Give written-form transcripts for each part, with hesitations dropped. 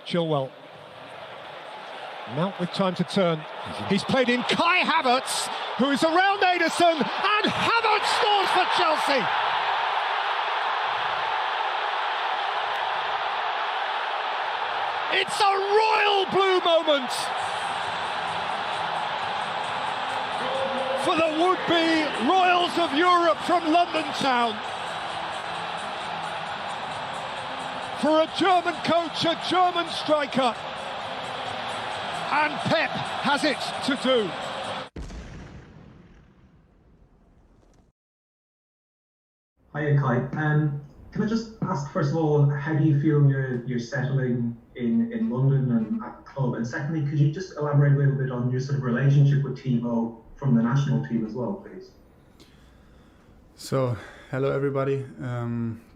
Chilwell. Mount with time to turn. He's played in Kai Havertz, who is around Ederson, and Havertz scores for Chelsea! It's a royal blue moment for the would-be Royals of Europe from London town. For a German coach, a German striker. And Pep has it to do. Hiya Kai. Can I just ask first of all, how do you feel you're settling in London and at the club? And secondly, could you just elaborate a little bit on your sort of relationship with Timo from the national team as well, please? So, hello everybody.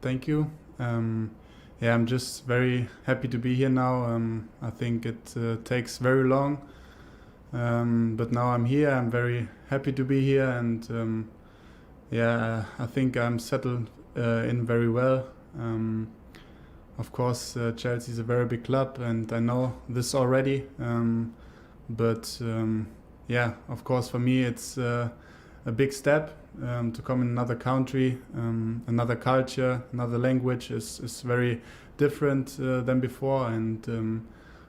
Thank you. Yeah, I'm just very happy to be here now. I think it takes very long, but now I'm here. I'm very happy to be here, and yeah, I think I'm settled in very well. Of course, Chelsea is a very big club, and I know this already. But yeah, of course, for me, it's a big step to come in another country, another culture, another language is very different than before, and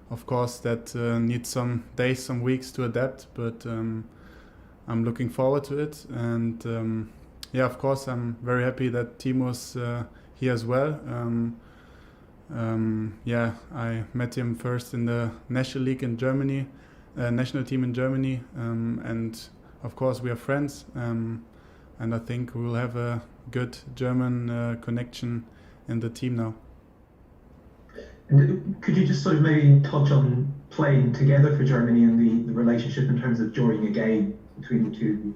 of course that needs some days, some weeks to adapt. But I'm looking forward to it, and yeah, of course, I'm very happy that Timo's here as well. Yeah, I met him first in the National League in Germany, national team in Germany, and of course we are friends, and I think we will have a good German connection in the team now. And could you just sort of maybe touch on playing together for Germany and the relationship in terms of during a game between the two?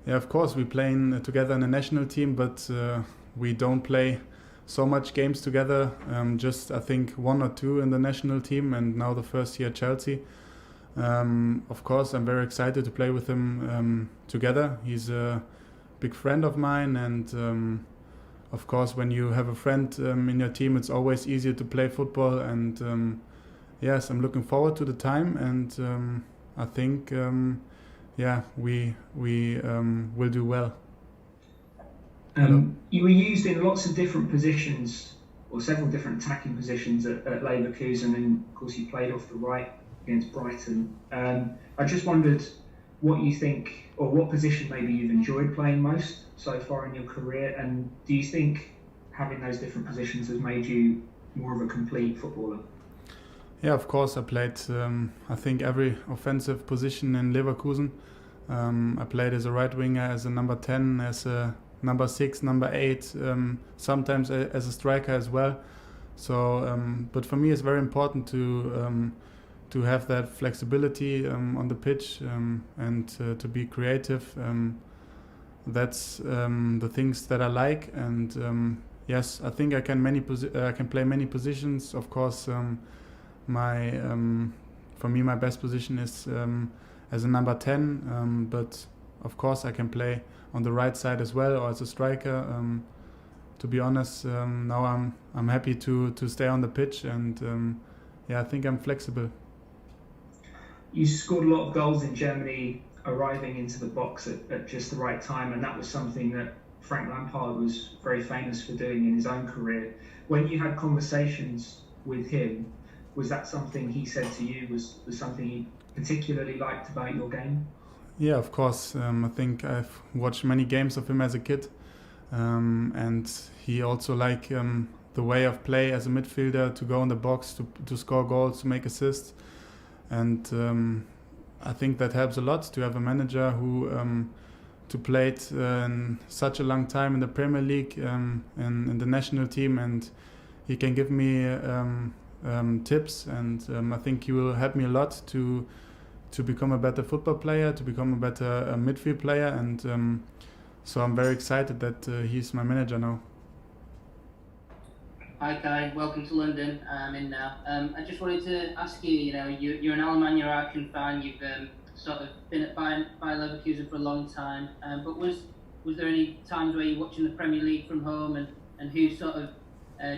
Yeah, of course, we're playing together in a national team, but we don't play so much games together. Just I think 1 or 2 in the national team, and now the first year at Chelsea. Of course, I'm very excited to play with him together. He's a big friend of mine, and of course, when you have a friend in your team, it's always easier to play football. And yes, I'm looking forward to the time, and I think yeah, we will do well. You were used in lots of different positions, or several different attacking positions at Leverkusen, and of course you played off the right against Brighton. I just wondered what you think, or what position maybe you've enjoyed playing most so far in your career, and do you think having those different positions has made you more of a complete footballer? Yeah, of course, I played I think every offensive position in Leverkusen. I played as a right winger, as a number 10, as a number 6, number 8, sometimes as a striker as well. So, but for me, it's very important to have that flexibility on the pitch, and to be creative. That's the things that I like, and yes, I think I can play many positions. Of course, for me, my best position is as a number 10, but of course I can play on the right side as well, or as a striker. To be honest, now I'm happy to stay on the pitch, and yeah, I think I'm flexible. You scored a lot of goals in Germany, arriving into the box at just the right time, and that was something that Frank Lampard was very famous for doing in his own career. When you had conversations with him, was that something he said to you was something he particularly liked about your game? Yeah, of course. I think I've watched many games of him as a kid, and he also liked the way of play as a midfielder, to go in the box, to score goals, to make assists. And I think that helps a lot to have a manager who to play in such a long time in the Premier League, in the national team, and he can give me tips, and I think he will help me a lot to become a better football player, to become a better midfield player, and so I'm very excited that he's my manager now. Hi Kai, welcome to London. I'm in now. I just wanted to ask you, you're an Alemannia Aachen fan, you've sort of been at Bayer Leverkusen for a long time, but was there any times where you're watching the Premier League from home, and who sort of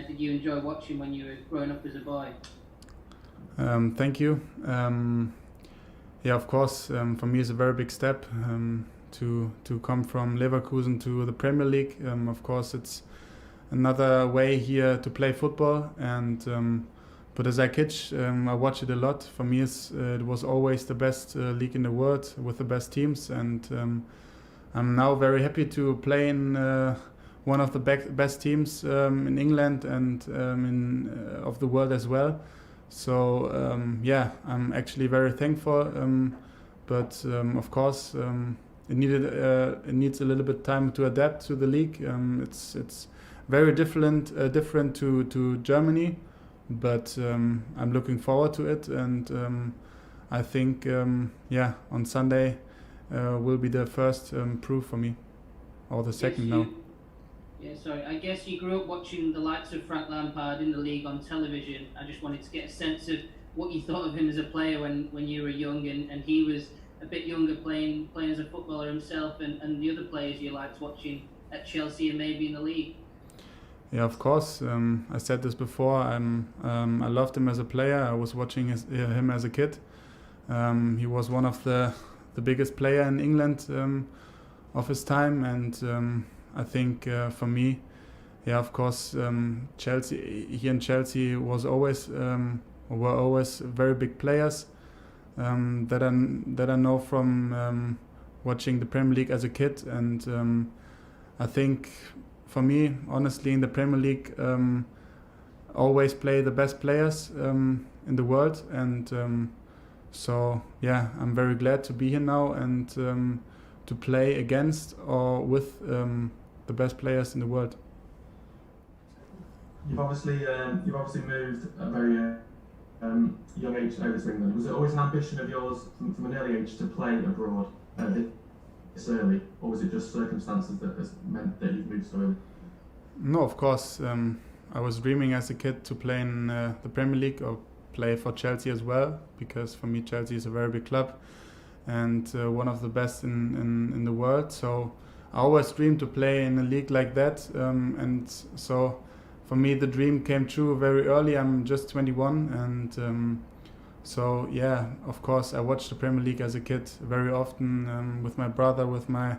did you enjoy watching when you were growing up as a boy? Thank you. Yeah, of course, for me it's a very big step to come from Leverkusen to the Premier League. Of course, it's another way here to play football, and but as a kid, I watch it a lot. For me, it was always the best league in the world with the best teams, and I'm now very happy to play in one of the best teams in England and of the world as well. So yeah, I'm actually very thankful. But of course, it needs a little bit time to adapt to the league. It's very different to Germany, but I'm looking forward to it, and I think yeah, on Sunday will be the first proof for me, or the second now. Yeah, sorry. I guess you grew up watching the likes of Frank Lampard in the league on television. I just wanted to get a sense of what you thought of him as a player when you were young, and he was a bit younger, playing as a footballer himself, and the other players you liked watching at Chelsea and maybe in the league. Yeah, of course. I said this before. I loved him as a player. I was watching him as a kid. He was one of the biggest player in England of his time, and I think for me, yeah, of course, Chelsea here in Chelsea were always very big players that I know from watching the Premier League as a kid, and I think for me, honestly, in the Premier League, always play the best players in the world, and so yeah, I'm very glad to be here now and to play against or with the best players in the world. You've obviously moved at a very young age over to England. Was it always an ambition of yours from an early age to play abroad this early, or was it just circumstances that has meant that you've moved so early? No, of course. I was dreaming as a kid to play in the Premier League or play for Chelsea as well, because for me Chelsea is a very big club and one of the best in the world. So I always dreamed to play in a league like that, and so for me the dream came true very early. I'm just 21, and so yeah, of course I watched the Premier League as a kid very often with my brother, with my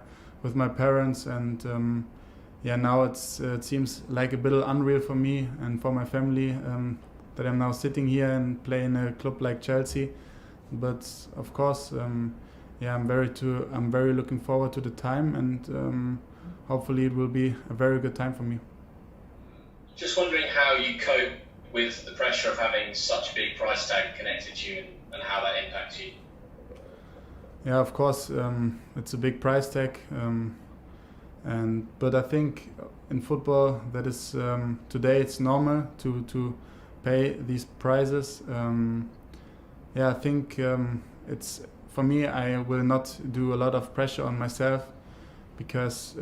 parents, and yeah, now it seems like a bit unreal for me and for my family that I'm now sitting here and playing a club like Chelsea. But of course, yeah, I'm very looking forward to the time, and hopefully it will be a very good time for me. Just wondering how you cope with the pressure of having such a big price tag connected to you, and how that impacts you. Yeah, of course, it's a big price tag, but I think in football that is today it's normal to pay these prices. Yeah, I think it's for me. I will not do a lot of pressure on myself, because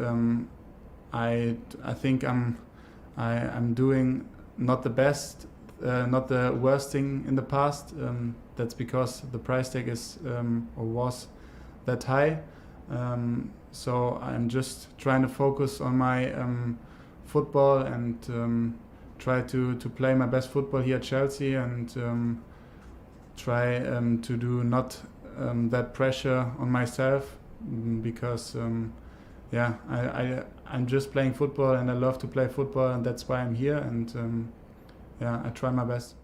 I think I'm doing not the best, not the worst thing in the past. That's because the price tag is or was that high. So I'm just trying to focus on my football and try to play my best football here at Chelsea, and try to do not that pressure on myself, because yeah, I'm just playing football and I love to play football, and that's why I'm here, and yeah, I try my best.